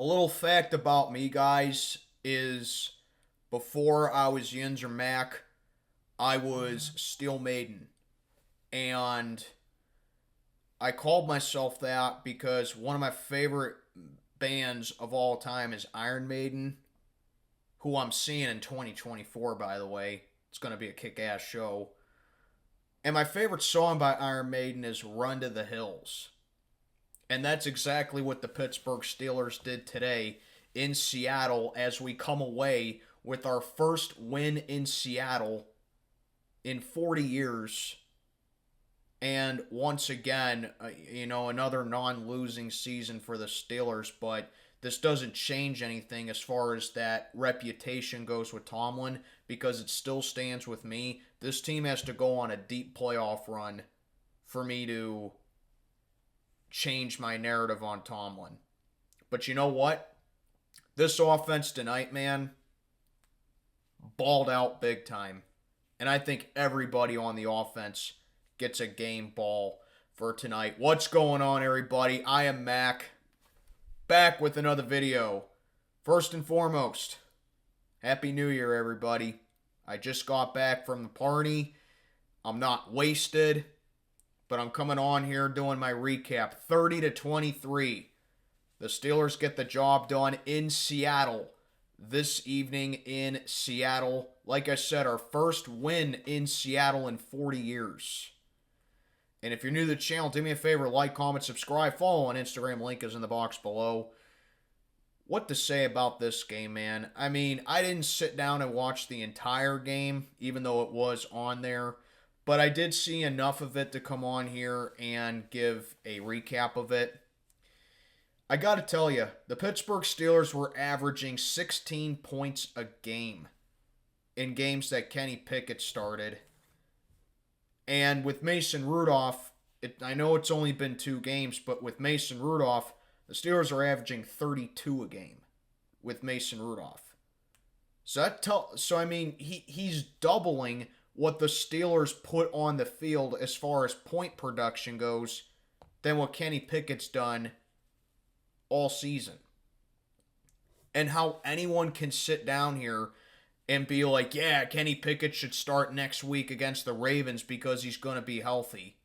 A little fact about me, guys, is before I was Yinz or Mac, I was Steel Maiden. And I called myself that because one of my favorite bands of all time is Iron Maiden, who I'm seeing in 2024, by the way. It's going to be a kick-ass show. And my favorite song by Iron Maiden is Run to the Hills. And that's exactly what the Pittsburgh Steelers did today in Seattle as we come away with our first win in Seattle in 40 years. And once again, another non-losing season for the Steelers, but this doesn't change anything as far as that reputation goes with Tomlin because it still stands with me. This team has to go on a deep playoff run for me to change my narrative on Tomlin. But you know what? This offense tonight, man, balled out big time. And I think everybody on the offense gets a game ball for tonight. What's going on, everybody? I am Mac, back with another video. First and foremost, Happy New Year, everybody. I just got back from the party. I'm not wasted, but I'm coming on here doing my recap. 30-23. The Steelers get the job done in Seattle this evening in Seattle. Like I said, our first win in Seattle in 40 years. And if you're new to the channel, do me a favor, like, comment, subscribe, follow on Instagram. Link is in the box below. What to say about this game, man? I mean, I didn't sit down and watch the entire game, even though it was on there. But I did see enough of it to come on here and give a recap of it. I got to tell you, the Pittsburgh Steelers were averaging 16 points a game in games that Kenny Pickett started. And with Mason Rudolph, I know it's only been 2 games, but with Mason Rudolph, the Steelers are averaging 32 a game with Mason Rudolph. So I mean, he's doubling what the Steelers put on the field as far as point production goes than what Kenny Pickett's done all season. And how anyone can sit down here and be like, yeah, Kenny Pickett should start next week against the Ravens because he's going to be healthy.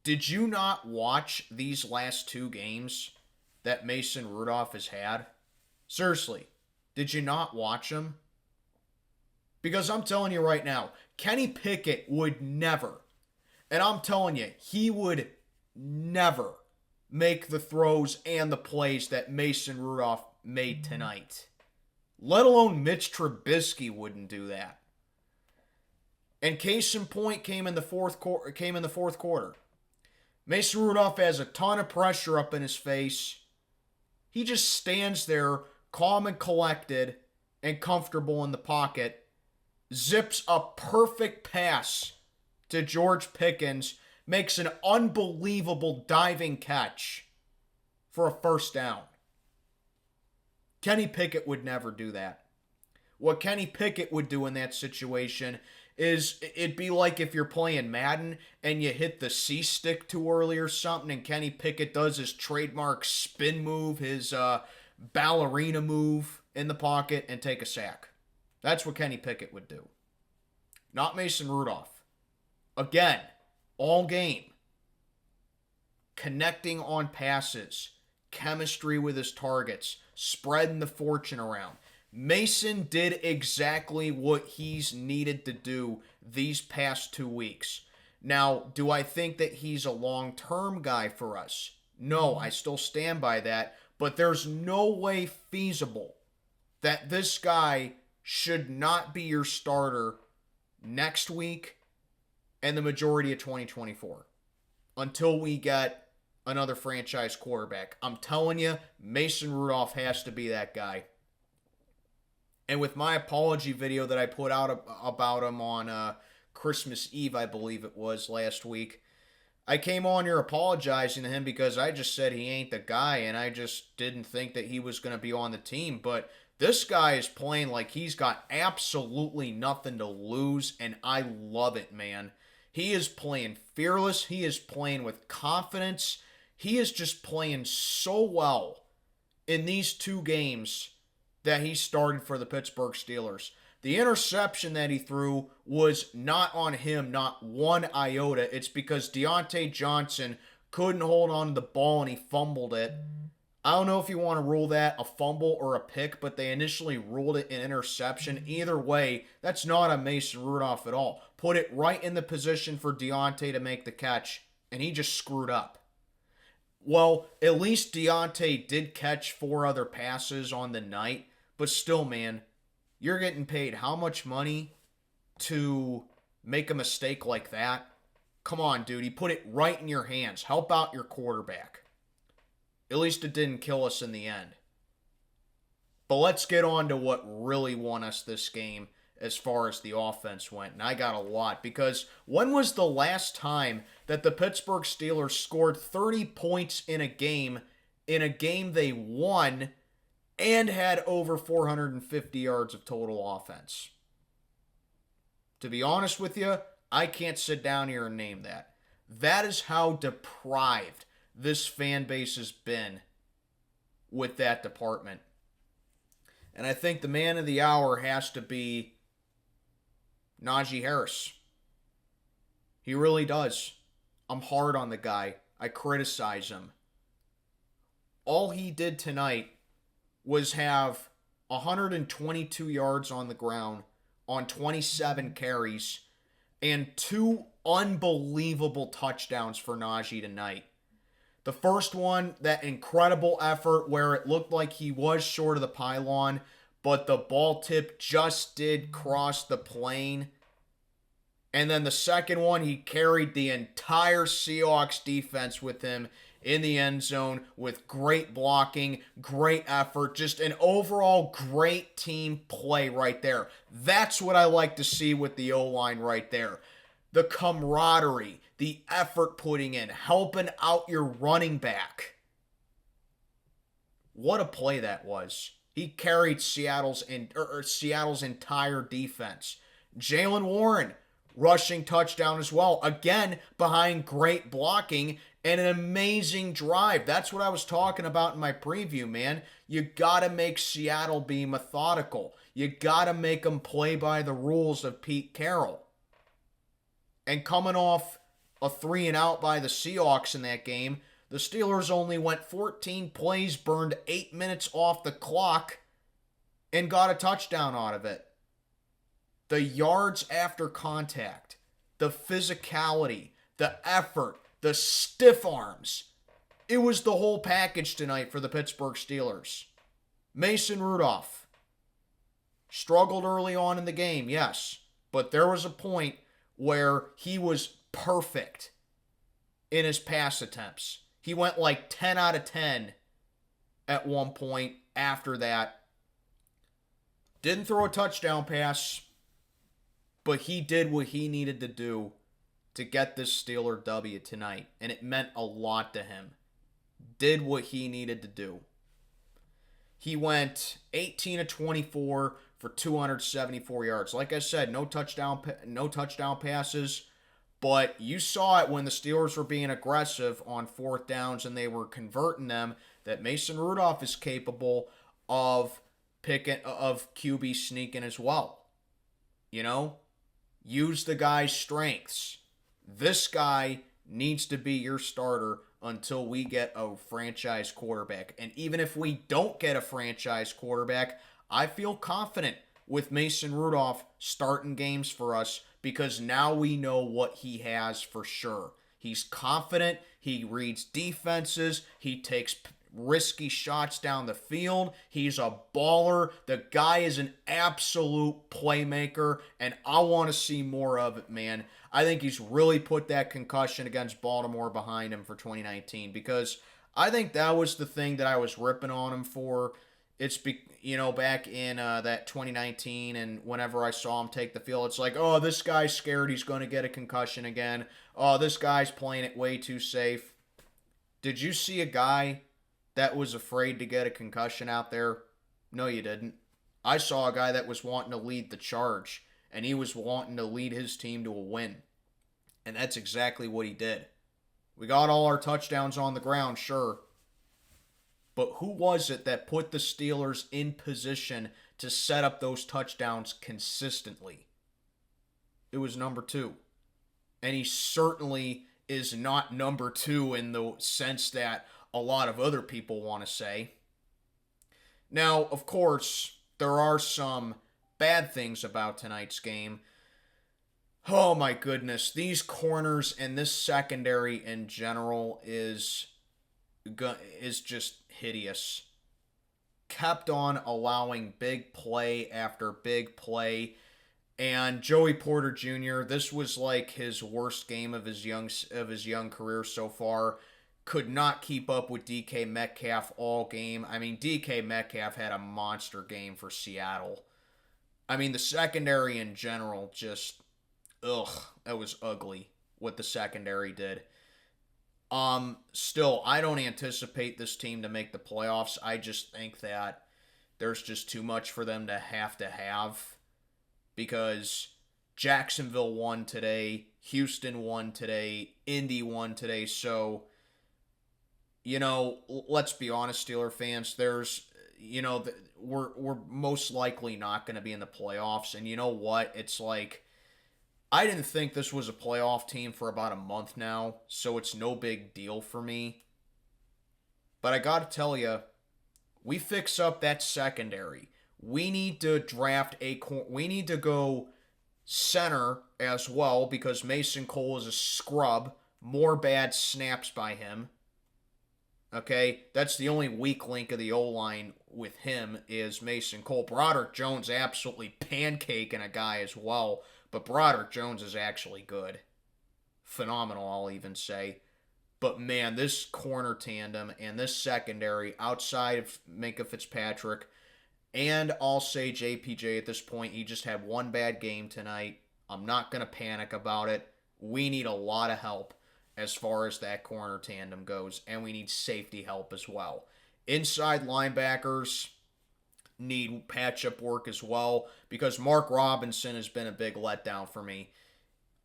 Did you not watch these last 2 games that Mason Rudolph has had? Seriously, did you not watch them? Because I'm telling you right now, Kenny Pickett would never, and I'm telling you, he would never make the throws and the plays that Mason Rudolph made tonight. Let alone Mitch Trubisky wouldn't do that. And case in point came in the fourth quarter. Mason Rudolph has a ton of pressure up in his face. He just stands there calm and collected and comfortable in the pocket. Zips a perfect pass to George Pickens. Makes an unbelievable diving catch for a first down. Kenny Pickett would never do that. What Kenny Pickett would do in that situation is it'd be like if you're playing Madden and you hit the C stick too early or something and Kenny Pickett does his trademark spin move, his ballerina move in the pocket and take a sack. That's what Kenny Pickett would do. Not Mason Rudolph. Again, all game. Connecting on passes. Chemistry with his targets. Spreading the fortune around. Mason did exactly what he's needed to do these past 2 weeks. Now, do I think that he's a long-term guy for us? No, I still stand by that. But there's no way feasible that this guy should not be your starter next week and the majority of 2024 until we get another franchise quarterback. I'm telling you, Mason Rudolph has to be that guy. And with my apology video that I put out about him on Christmas Eve, I believe it was, last week, I came on here apologizing to him because I just said he ain't the guy, and I just didn't think that he was going to be on the team. But this guy is playing like he's got absolutely nothing to lose, and I love it, man. He is playing fearless. He is playing with confidence. He is just playing so well. in these 2 games that he started for the Pittsburgh Steelers. The interception that he threw was not on him, not one iota. It's because Deontay Johnson couldn't hold on to the ball and he fumbled it. I don't know if you want to rule that a fumble or a pick, but they initially ruled it an interception. Either way, that's not a Mason Rudolph at all. Put it right in the position for Deontay to make the catch, and he just screwed up. Well, at least Deontay did catch 4 other passes on the night, but still, man, you're getting paid how much money to make a mistake like that? Come on, dude. He put it right in your hands. Help out your quarterback. At least it didn't kill us in the end. But let's get on to what really won us this game as far as the offense went. And I got a lot, because when was the last time that the Pittsburgh Steelers scored 30 points in a game they won and had over 450 yards of total offense? To be honest with you, I can't sit down here and name that. That is how deprived this fan base has been with that department. And I think the man of the hour has to be Najee Harris. He really does. I'm hard on the guy. I criticize him. All he did tonight was have 122 yards on the ground on 27 carries and 2 unbelievable touchdowns for Najee tonight. The first one, that incredible effort where it looked like he was short of the pylon, but the ball tip just did cross the plane. And then the second one, he carried the entire Seahawks defense with him in the end zone with great blocking, great effort, just an overall great team play right there. That's what I like to see with the O-line right there. The camaraderie, the effort putting in, helping out your running back. What a play that was. He carried Seattle's entire defense. Jaylen Warren, rushing touchdown as well. Again, behind great blocking and an amazing drive. That's what I was talking about in my preview, man. You gotta make Seattle be methodical. You gotta make them play by the rules of Pete Carroll. And coming off a 3-and-out by the Seahawks in that game, the Steelers only went 14 plays, burned 8 minutes off the clock, and got a touchdown out of it. The yards after contact, the physicality, the effort, the stiff arms. It was the whole package tonight for the Pittsburgh Steelers. Mason Rudolph struggled early on in the game, yes, but there was a point where he was perfect in his pass attempts. He went like 10 out of 10 at one point after that. Didn't throw a touchdown pass, but he did what he needed to do to get this Steeler W tonight, and it meant a lot to him. Did what he needed to do. He went 18 of 24 for 274 yards. Like I said, no touchdown passes, but you saw it when the Steelers were being aggressive on 4th downs and they were converting them, that Mason Rudolph is capable of QB sneaking as well. You know, use the guy's strengths. This guy needs to be your starter until we get a franchise quarterback. And even if we don't get a franchise quarterback, I feel confident with Mason Rudolph starting games for us, because now we know what he has for sure. He's confident, he reads defenses, he takes risky shots down the field, he's a baller. The guy is an absolute playmaker, and I want to see more of it, man. I think he's really put that concussion against Baltimore behind him for 2019, because I think that was the thing that I was ripping on him for. It's, back in that 2019, and whenever I saw him take the field, it's like, oh, this guy's scared he's going to get a concussion again. Oh, this guy's playing it way too safe. Did you see a guy that was afraid to get a concussion out there? No, you didn't. I saw a guy that was wanting to lead the charge, and he was wanting to lead his team to a win. And that's exactly what he did. We got all our touchdowns on the ground, sure. but who was it that put the Steelers in position to set up those touchdowns consistently? It was number 2. And he certainly is not number 2 in the sense that a lot of other people want to say. Now, of course, there are some bad things about tonight's game. Oh my goodness, these corners and this secondary in general is just hideous. Kept on allowing big play after big play. And Joey Porter Jr., this was like his worst game of his young career so far. Could not keep up with DK Metcalf all game. I mean, DK Metcalf had a monster game for Seattle. I mean, the secondary in general just, that was ugly what the secondary did. Still, I don't anticipate this team to make the playoffs. I just think that there's just too much for them to have. Because Jacksonville won today, Houston won today, Indy won today. So, let's be honest, Steeler fans, we're most likely not going to be in the playoffs. And you know what? It's like, I didn't think this was a playoff team for about a month now, so it's no big deal for me. But I got to tell you, we fix up that secondary. We need to draft we need to go center as well because Mason Cole is a scrub. More bad snaps by him. Okay, that's the only weak link of the O-line with him is Mason Cole. Broderick Jones absolutely pancaking a guy as well, but Broderick Jones is actually good. Phenomenal, I'll even say. But man, this corner tandem and this secondary outside of Minkah Fitzpatrick, and I'll say JPJ at this point, he just had one bad game tonight. I'm not going to panic about it. We need a lot of help as far as that corner tandem goes, and we need safety help as well. Inside linebackers need patch-up work as well because Mark Robinson has been a big letdown for me.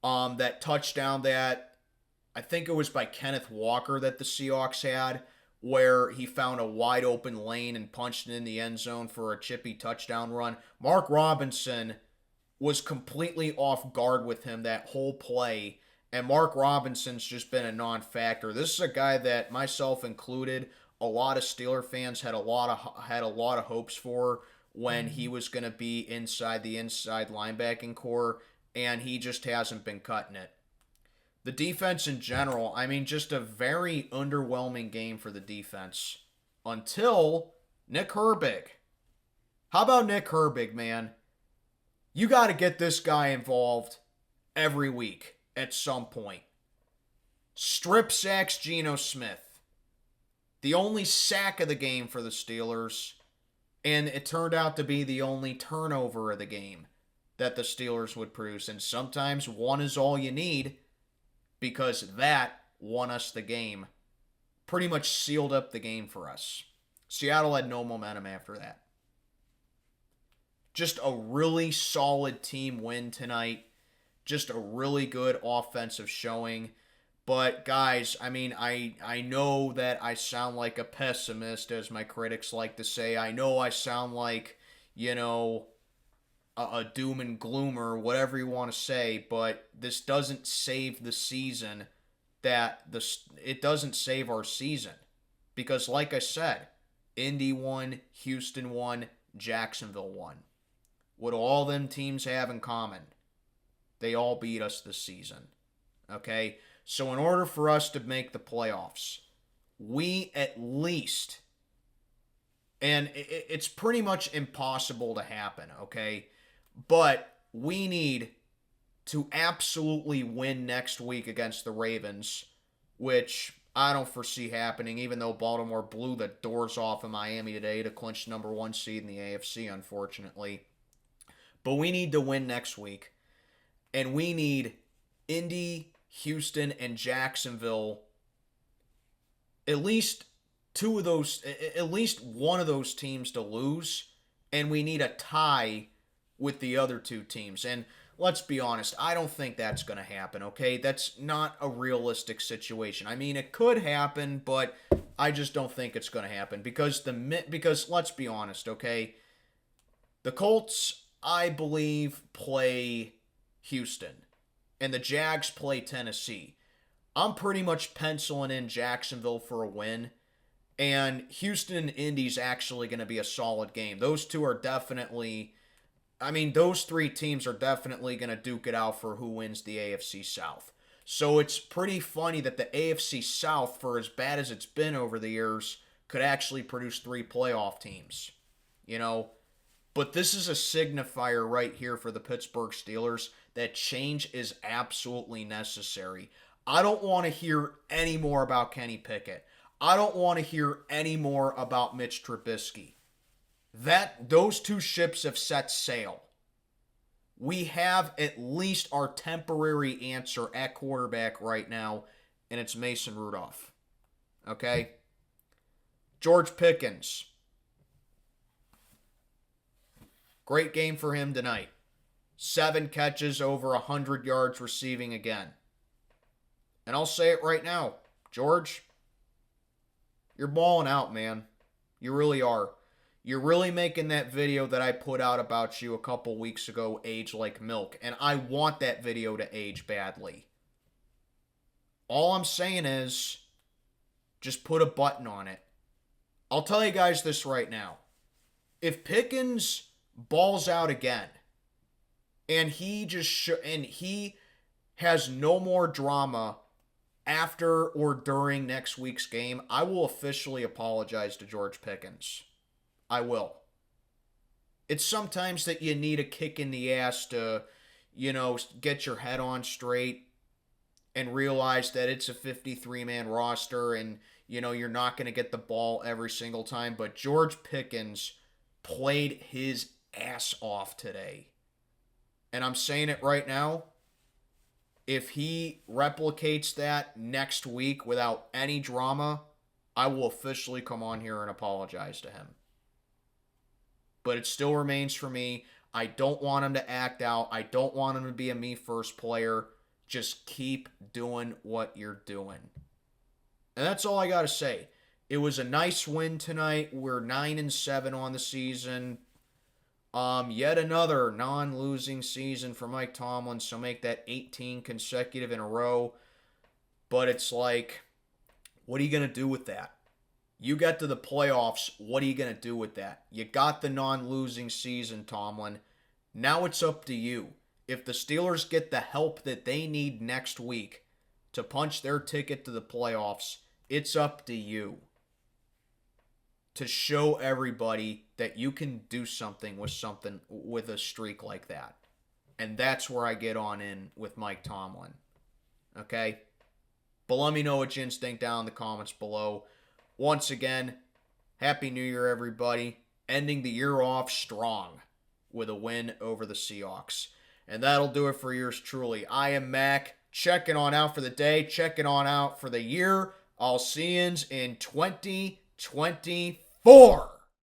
That touchdown that I think it was by Kenneth Walker that the Seahawks had, where he found a wide open lane and punched it in the end zone for a chippy touchdown run. Mark Robinson was completely off guard with him that whole play, and Mark Robinson's just been a non-factor. This is a guy that, myself included, a lot of Steeler fans had a lot of hopes for when he was going to be inside the inside linebacking core, and he just hasn't been cutting it. The defense in general, I mean, just a very underwhelming game for the defense. Until Nick Herbig. How about Nick Herbig, man? You got to get this guy involved every week at some point. Strip sacks Geno Smith. The only sack of the game for the Steelers. And it turned out to be the only turnover of the game that the Steelers would produce. And sometimes one is all you need, because that won us the game. Pretty much sealed up the game for us. Seattle had no momentum after that. Just a really solid team win tonight. Just a really good offensive showing. But guys, I mean, I know that I sound like a pessimist, as my critics like to say. I know I sound like, a doom and gloomer, whatever you want to say, but this doesn't save the season. It doesn't save our season. Because like I said, Indy won, Houston won, Jacksonville won. What do all them teams have in common? They all beat us this season. Okay? So in order for us to make the playoffs, we at least, and it's pretty much impossible to happen, okay? But we need to absolutely win next week against the Ravens, which I don't foresee happening, even though Baltimore blew the doors off of Miami today to clinch number 1 seed in the AFC, unfortunately. But we need to win next week. And we need Indy, Houston, and Jacksonville, at least one of those teams to lose. And we need a tie with the other two teams. And let's be honest, I don't think that's going to happen, okay? That's not a realistic situation. I mean, it could happen, but I just don't think it's going to happen because let's be honest, okay? The Colts, I believe, play Houston, and the Jags play Tennessee. I'm pretty much penciling in Jacksonville for a win, and Houston and Indy's actually going to be a solid game. Those two are definitely, those three teams are definitely going to duke it out for who wins the AFC South. So it's pretty funny that the AFC South, for as bad as it's been over the years, could actually produce 3 playoff teams. But this is a signifier right here for the Pittsburgh Steelers that change is absolutely necessary. I don't want to hear any more about Kenny Pickett. I don't want to hear any more about Mitch Trubisky. Those two ships have set sail. We have at least our temporary answer at quarterback right now, and it's Mason Rudolph. Okay? George Pickens. Great game for him tonight. 7 catches, over 100 yards receiving again. And I'll say it right now, George, you're balling out, man. You really are. You're really making that video that I put out about you a couple weeks ago age like milk. And I want that video to age badly. All I'm saying is, just put a button on it. I'll tell you guys this right now. If Pickens balls out again, and he has no more drama after or during next week's game, I will officially apologize to George Pickens. I will. It's sometimes that you need a kick in the ass to, get your head on straight and realize that it's a 53-man roster and, you're not going to get the ball every single time. But George Pickens played his ass off today. And I'm saying it right now. If he replicates that next week without any drama, I will officially come on here and apologize to him. But it still remains for me. I don't want him to act out. I don't want him to be a me-first player. Just keep doing what you're doing. And that's all I got to say. It was a nice win tonight. We're 9-7 on the season. Yet another non-losing season for Mike Tomlin, so make that 18 consecutive in a row. But it's like, what are you going to do with that? You get to the playoffs, what are you going to do with that? You got the non-losing season, Tomlin. Now it's up to you. If the Steelers get the help that they need next week to punch their ticket to the playoffs, it's up to you to show everybody that you can do something with a streak like that. And that's where I get on in with Mike Tomlin. Okay? But let me know what you think down in the comments below. Once again, Happy New Year, everybody. Ending the year off strong with a win over the Seahawks. And that'll do it for yours truly. I am Mac, checking on out for the day, checking on out for the year. I'll see yous in 2024.